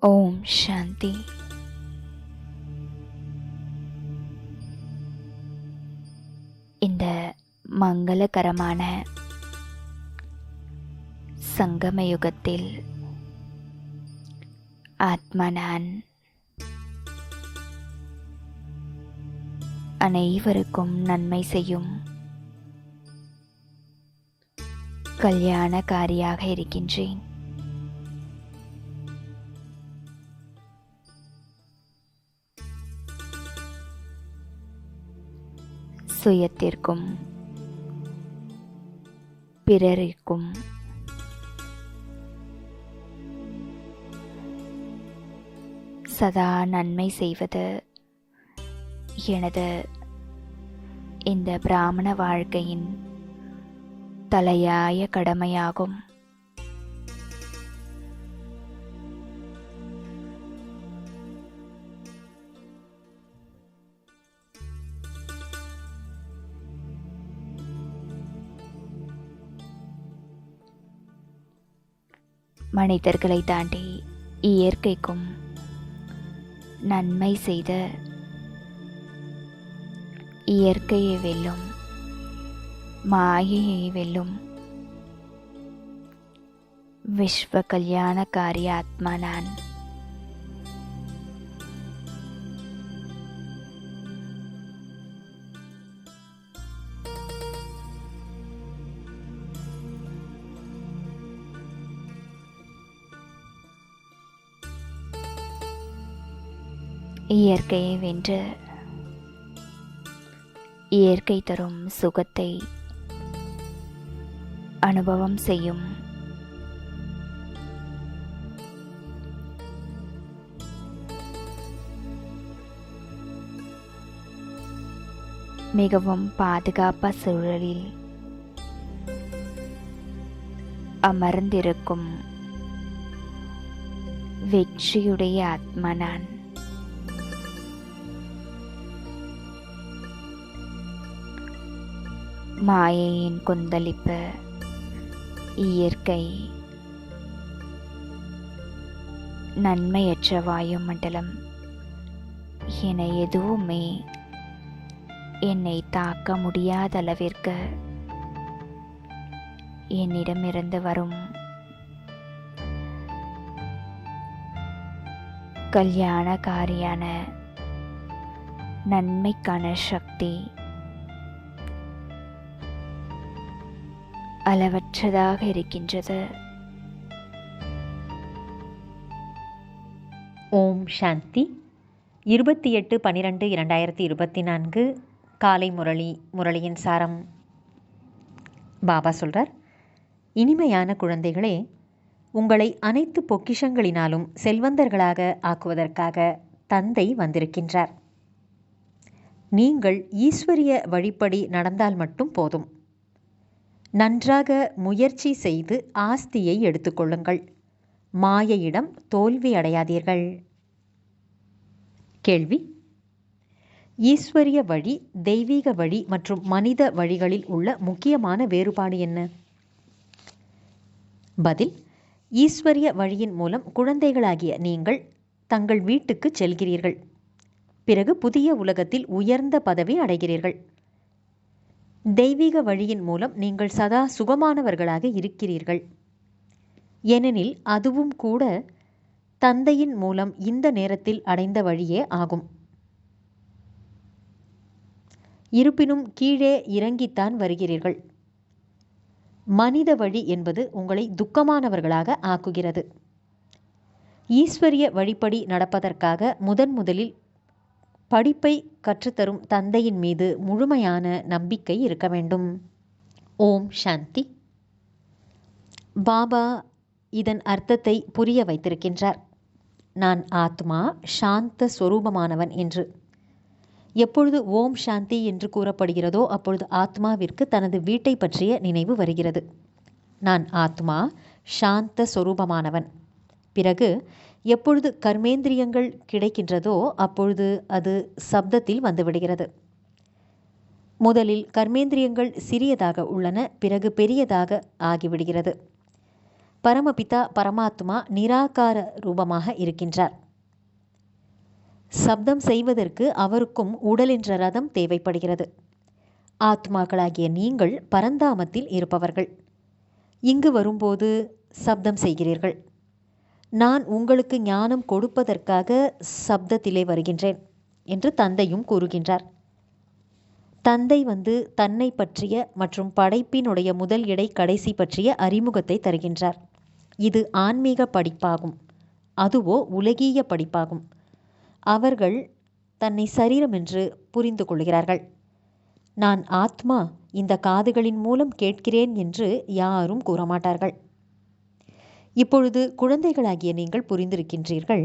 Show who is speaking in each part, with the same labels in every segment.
Speaker 1: ஓம் சாந்தி. இந்த மங்களகரமான சங்கமயுகத்தில் ஆத்மா நான் அனைவருக்கும் நன்மை செய்யும் கல்யாணக்காரியாக இருக்கின்றேன். சுயத்திற்கும் பிறருக்கும் சதா நன்மை செய்வது எனது இந்த பிராமண வாழ்க்கையின் தலையாய கடமையாகும். மனிதர்களை தாண்டி இயற்கைக்கும் நன்மை செய்த இயற்கையை வெல்லும், மாயையை வெல்லும் விஸ்வ கல்யாணக்காரி ஆத்மா நான். இயற்கையை வென்று இயற்கை தரும் சுகத்தை அனுபவம் செய்யும் மிகவும் பாதுகாப்பான சூழலில் அமர்ந்திருக்கும் வெற்றியுடைய ஆத்மா நான். மாயையின் கொந்தளிப்பு, இயற்கை, நன்மையற்ற வாயுமண்டலம் என எதுவுமே என்னை தாக்க முடியாத அளவிற்கு என்னிடமிருந்து வரும் கல்யாணக்காரியான நன்மைக்கான சக்தி அளவற்றதாக இருக்கின்றது.
Speaker 2: ஓம் சாந்தி. 28/12/2024 காலை முரளியின் சாரம். பாபா சொல்றார், இனிமையான குழந்தைகளே, உங்களை அனைத்து பொக்கிஷங்களினாலும் செல்வந்தர்களாக ஆக்குவதற்காக தந்தை வந்திருக்கின்றார். நீங்கள் ஈஸ்வரிய வழிப்படி நடந்தால் மட்டும் போதும். நன்றாக முயற்சி செய்து ஆஸ்தியை எடுத்துக்கொள்ளுங்கள். மாயையிடம் தோல்வி அடையாதீர்கள். கேள்வி: ஈஸ்வரிய வழி, தெய்வீக வழி மற்றும் மனித வழிகளில் உள்ள முக்கியமான வேறுபாடு என்ன? பதில்: ஈஸ்வரிய வழியின் மூலம் குழந்தைகளாகிய நீங்கள் தங்கள் வீட்டுக்கு செல்கிறீர்கள். பிறகு புதிய உலகத்தில் உயர்ந்த பதவி அடைகிறீர்கள். தெய்வீக வழியின் மூலம் நீங்கள் சதா சுகமானவர்களாக இருக்கிறீர்கள். ஏனெனில் அதுவும் கூட தந்தையின் மூலம் இந்த நேரத்தில் அடைந்த வழியே ஆகும். இருப்பினும் கீழே இறங்கித்தான் வருகிறீர்கள். மனித வழி என்பது உங்களை துக்கமானவர்களாக ஆக்குகிறது. ஈஸ்வரிய வழிப்படி நடப்பதற்காக முதலில் படிப்பை கற்றுத்தரும் தந்தையின் மீது முழுமையான நம்பிக்கை இருக்க வேண்டும். ஓம் சாந்தி. பாபா இதன் அர்த்தத்தை புரிய வைத்திருக்கின்றார். நான் ஆத்மா, சாந்த ஸ்வரூபமானவன் என்று. எப்பொழுது ஓம் சாந்தி என்று கூறப்படுகிறதோ அப்பொழுது ஆத்மாவிற்கு தனது வீட்டை பற்றிய நினைவு வருகிறது. நான் ஆத்மா, சாந்த ஸ்வரூபமானவன். பிறகு எப்பொழுது கர்மேந்திரியங்கள் கிடைக்கின்றதோ அப்பொழுது அது சப்தத்தில் வந்துவிடுகிறது. முதலில் கர்மேந்திரியங்கள் சிறியதாக உள்ளன, பிறகு பெரியதாக ஆகிவிடுகிறது. பரமபிதா பரமாத்மா நிராகார ரூபமாக இருக்கின்றார். சப்தம் செய்வதற்கு அவருக்கும் உடல் என்ற ரதம் தேவைப்படுகிறது. ஆத்மாக்களாகிய நீங்கள் பரந்தாமத்தில் இருப்பவர்கள். இங்கு வரும்போது சப்தம் செய்கிறீர்கள். நான் உங்களுக்கு ஞானம் கொடுப்பதற்காக சப்தத்திலே வருகின்றேன் என்று தந்தையும் கூறுகின்றார். தந்தை தன்னை பற்றிய மற்றும் படைப்பினுடைய முதல் இடை கடைசி பற்றிய அறிமுகத்தை தருகின்றார். இது ஆன்மீக படிப்பாகும். அதுவோ உலகீய படிப்பாகும். அவர்கள் தன்னை சரீரம் என்று புரிந்து கொள்கிறார்கள். நான் ஆத்மா, இந்த காதுகளின் மூலம் கேட்கிறேன் என்று யாரும் கூறமாட்டார்கள். இப்பொழுது குழந்தைகளாகிய நீங்கள் புரிந்திருக்கின்றீர்கள்.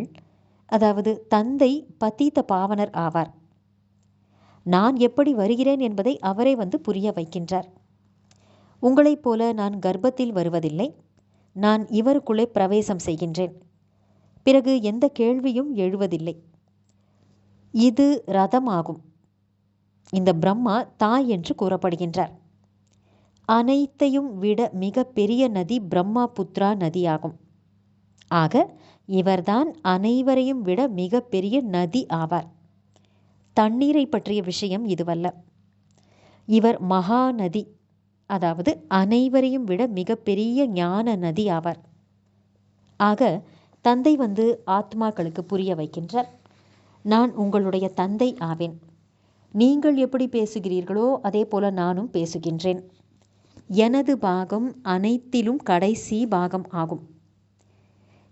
Speaker 2: அதாவது தந்தை பதீத பாவனர் ஆவார். நான் எப்படி வருகிறேன் என்பதை அவரே புரிய வைக்கின்றார். உங்களைப் போல நான் கர்ப்பத்தில் வருவதில்லை. நான் இவருக்குள்ளே பிரவேசம் செய்கின்றேன். பிறகு எந்த கேள்வியும் எழுவதில்லை. இது ரதமாகும். இந்த பிரம்மா தாய் என்று கூறப்படுகின்றார். அனைத்தையும் விட மிக பெரிய நதி பிரம்மா புத்ரா நதியாகும். ஆக இவர்தான் அனைவரையும் விட மிக பெரிய நதி ஆவார். தண்ணீரை பற்றிய விஷயம் இதுவல்ல. இவர் மகா நதி, அதாவது அனைவரையும் விட மிக பெரிய ஞான நதி ஆவார். ஆக தந்தை ஆத்மாக்களுக்கு புரிய வைக்கின்றார். நான் உங்களுடைய தந்தை ஆவேன். நீங்கள் எப்படி பேசுகிறீர்களோ அதே போல நானும் பேசுகின்றேன். எனது பாகம் அனைத்திலும் கடைசி பாகம் ஆகும்.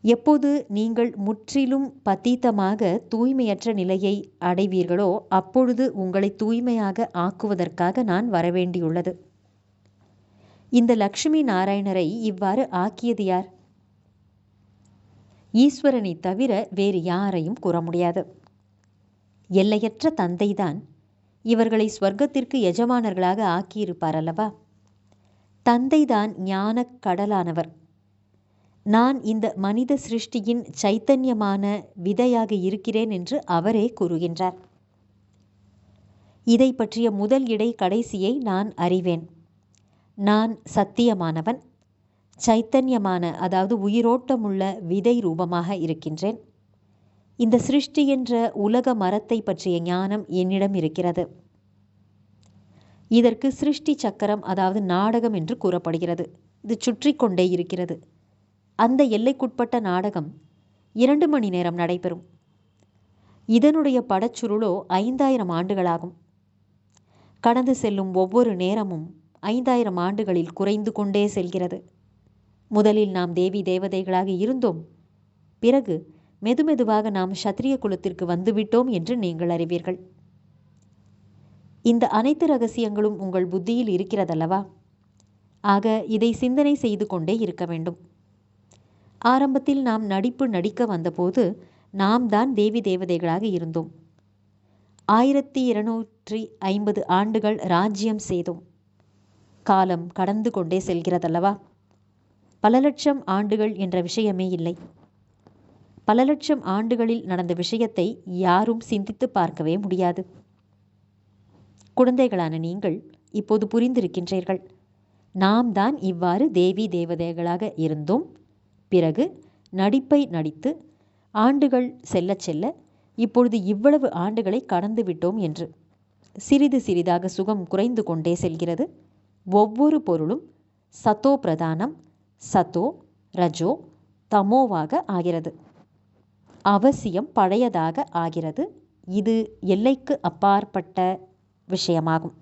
Speaker 2: எப்போது நீங்கள் முற்றிலும் பதீதமாக தூய்மையற்ற நிலையை அடைவீர்களோ அப்பொழுது உங்களை தூய்மையாக ஆக்குவதற்காக நான் வரவேண்டியுள்ளது. இந்த லக்ஷ்மி நாராயணரை இவ்வாறு ஆக்கியது யார்? ஈஸ்வரனை தவிர வேறு யாரையும் கூற முடியாது. எல்லையற்ற தந்தைதான் இவர்களை ஸ்வர்க்கத்திற்கு எஜமானர்களாக ஆக்கியிருப்பார் அல்லவா? தந்தைதான் ஞான கடலானவர். நான் இந்த மனித சிருஷ்டியின் சைத்தன்யமான விதையாக இருக்கிறேன் என்று அவரே கூறுகின்றார். இதை பற்றிய முதல் இடை கடைசியை நான் அறிவேன். நான் சத்தியமானவன், சைத்தன்யமான, அதாவது உயிரோட்டமுள்ள விதை ரூபமாக இருக்கின்றேன். இந்த சிருஷ்டி என்ற உலக மரத்தை பற்றிய ஞானம் என்னிடம் இருக்கிறது. இதற்கு சிருஷ்டி சக்கரம், அதாவது நாடகம் என்று கூறப்படுகிறது. இது சுற்றி கொண்டே இருக்கிறது. அந்த எல்லைக்குட்பட்ட நாடகம் 2 மணி நேரம் நடைபெறும். இதனுடைய படச்சுருளோ 5000 ஆண்டுகளாகும். கடந்து செல்லும் ஒவ்வொரு நேரமும் 5000 ஆண்டுகளில் குறைந்து கொண்டே செல்கிறது. முதலில் நாம் தேவி தேவதைகளாக இருந்தோம். பிறகு மெதுமெதுவாக நாம் சத்திரிய குலத்திற்கு வந்துவிட்டோம் என்று நீங்கள் அறிவீர்கள். இந்த அனைத்து ரகசியங்களும் உங்கள் புத்தியில் இருக்கிறதல்லவா? ஆக இதை சிந்தனை செய்து கொண்டே இருக்க வேண்டும். ஆரம்பத்தில் நாம் நடிக்க வந்தபோது நாம் தான் தேவி தேவதைகளாக இருந்தோம். 1250 ஆண்டுகள் ராஜ்யம் செய்தோம். காலம் கடந்து கொண்டே செல்கிறதல்லவா? பல லட்சம் ஆண்டுகள் என்ற விஷயமே இல்லை. பல லட்சம் ஆண்டுகளில் நடந்த விஷயத்தை யாரும் சிந்தித்து பார்க்கவே முடியாது. குழந்தைகளான நீங்கள் இப்போது புரிந்திருக்கின்றீர்கள். நாம் தான் இவ்வாறு தேவி தேவதைகளாக இருந்தோம். பிறகு நடிப்பை நடித்து ஆண்டுகள் செல்ல செல்ல இப்பொழுது இவ்வளவு ஆண்டுகளை கடந்து விட்டோம் என்று சிறிது சிறிதாக சுகம் குறைந்து கொண்டே செல்கிறது. ஒவ்வொரு பொருளும் சத்தோ பிரதானம், சத்தோ ரஜோ தமோவாக ஆகிறது. அவசியம் பழையதாக ஆகிறது. இது எல்லைக்கு அப்பாற்பட்ட விஷயமாகும்.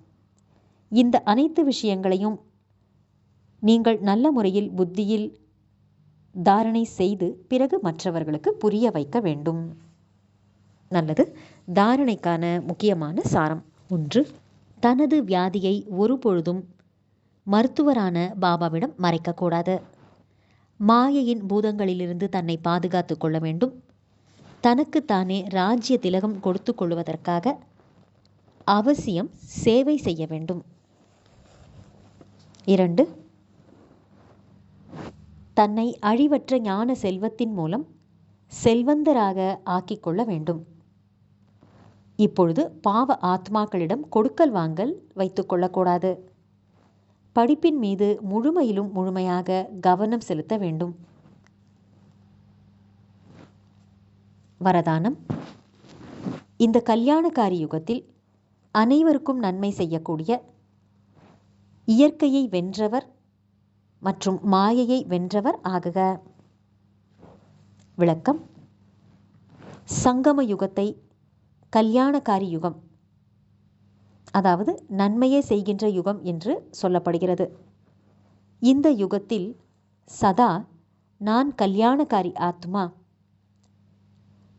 Speaker 2: இந்த அனைத்து விஷயங்களையும் நீங்கள் நல்ல முறையில் புத்தியில் தாரணை செய்து பிறகு மற்றவர்களுக்கு புரிய வைக்க வேண்டும். நல்லது. தாரணைக்கான முக்கியமான சாரம்: 1. தனது வியாதியை ஒருபொழுதும் மருத்துவரான பாபாவிடம் மறைக்கக்கூடாது. மாயையின் பூதங்களிலிருந்து தன்னை பாதுகாத்து கொள்ள வேண்டும். தனக்குத்தானே ராஜ்ய திலகம் கொடுத்து கொள்வதற்காக அவசியம் சேவை செய்ய வேண்டும். 2. தன்னை அழிவற்ற ஞான செல்வத்தின் மூலம் செல்வந்தராக ஆக்கிக்கொள்ள வேண்டும். இப்பொழுது பாவ ஆத்மாக்களிடம் கொடுக்கல் வாங்கல் வைத்துக் கொள்ளக்கூடாது. படிப்பின் மீது முழுமையிலும் முழுமையாக கவனம் செலுத்த வேண்டும். வரதானம்: இந்த கல்யாணகாரி யுகத்தில் அனைவருக்கும் நன்மை செய்யக்கூடிய, இயற்கையை வென்றவர் மற்றும் மாயையை வென்றவர் ஆகுக. விளக்கம்: சங்கம யுகத்தை கல்யாணகாரி யுகம், அதாவது நன்மையே செய்கின்ற யுகம் என்று சொல்லப்படுகிறது. இந்த யுகத்தில் சதா நான் கல்யாணகாரி ஆத்மா,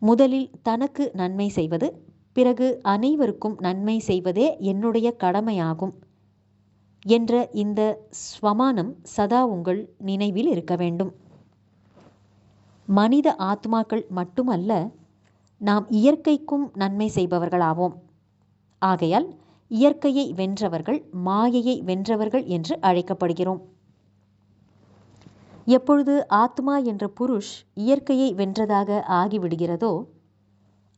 Speaker 2: முதலில் தனக்கு நன்மை செய்வது, பிறகு அனைவருக்கும் நன்மை செய்வதே என்னுடைய கடமையாகும் என்ற இந்த ஸ்வமானம் சதா உங்கள் நினைவில் இருக்க வேண்டும். மனித ஆத்மாக்கள் மட்டுமல்ல, நாம் இயற்கைக்கும் நன்மை செய்பவர்களாவோம். ஆகையால் இயற்கையை வென்றவர்கள் மாயையை வென்றவர்கள் என்று அழைக்கப்படுகிறோம். எப்பொழுது ஆத்மா என்ற புருஷ் இயற்கையை வென்றதாக ஆகிவிடுகிறதோ,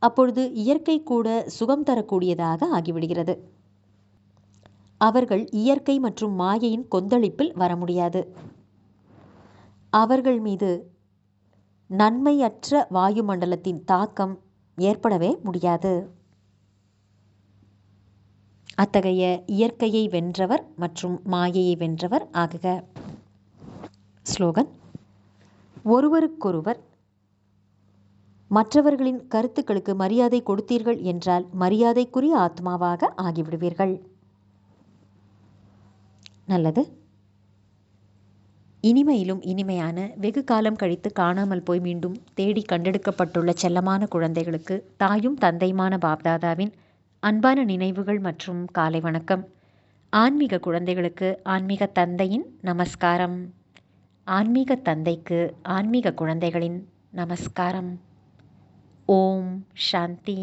Speaker 2: அப்பொழுது இயற்கை கூட சுகம் தரக்கூடியதாக ஆகிவிடுகிறது. அவர்கள் இயற்கை மற்றும் மாயையின் கொந்தளிப்பில் வர முடியாது. அவர்கள் மீது நன்மையற்ற வாயுமண்டலத்தின் தாக்கம் ஏற்படவே முடியாது. அத்தகைய இயற்கையை வென்றவர் மற்றும் மாயையை வென்றவர் ஆகுக. ஸ்லோகன்: ஒருவருக்கொருவர் மற்றவர்களின் கருத்துக்களுக்கு மரியாதை கொடுத்தீர்கள் என்றால் மரியாதைக்குரிய ஆத்மாவாக ஆகிவிடுவீர்கள். நல்லது. இனிமையிலும் இனிமையான, வெகு காலம் கழித்து காணாமல் போய் மீண்டும் தேடி கண்டெடுக்கப்பட்டுள்ள செல்லமான குழந்தைகளுக்கு தாயும் தந்தையுமான பாப்தாதாவின் அன்பான நினைவுகள் மற்றும் காலை வணக்கம். ஆன்மீக குழந்தைகளுக்கு ஆன்மீக தந்தையின் நமஸ்காரம். ஆன்மீக தந்தைக்கு ஆன்மீக குழந்தைகளின் நமஸ்காரம். ஓம் சாந்தி.